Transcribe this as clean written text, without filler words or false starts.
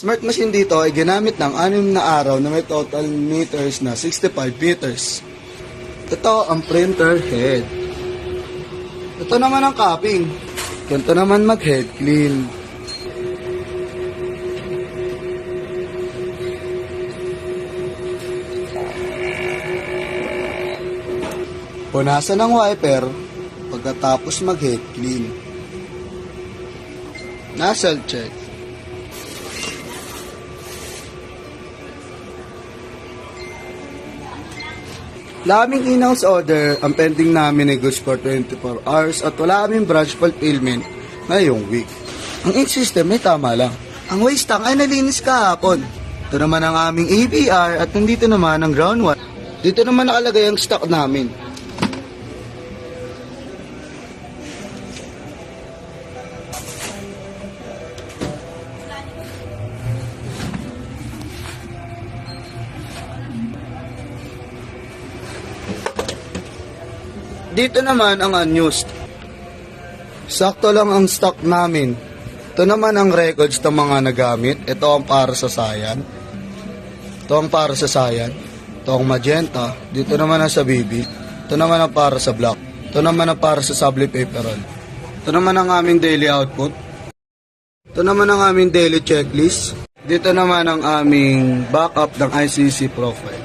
Smart machine dito ay ginamit ng 6 na araw na may total meters na 65 meters. Ito ang printer head. Ito naman ang cupping. Ganito naman mag-head clean. Punasan ng wiper pagkatapos mag-head clean. Nozzle check. Laming in-house order ang pending namin ay goods for 24 hours at wala kaming branch fulfillment ngayong week. Ang ink system ay tama lang. Ang waste tank ay nalinis kahapon. Ito naman ang aming ABR at nandito naman ang ground wire. Dito naman nakalagay ang stock namin. Dito naman ang unused. Sakto lang ang stock namin. Ito naman ang records ng mga nagamit. Ito ang para sa sayan. Ito ang para sa sayan. Ito ang magenta. Dito naman ang sa BB. Ito naman ang para sa black. Ito naman ang para sa sable paper roll. Ito naman ang aming daily output. Ito naman ang aming daily checklist. Dito naman ang aming backup ng ICC profile.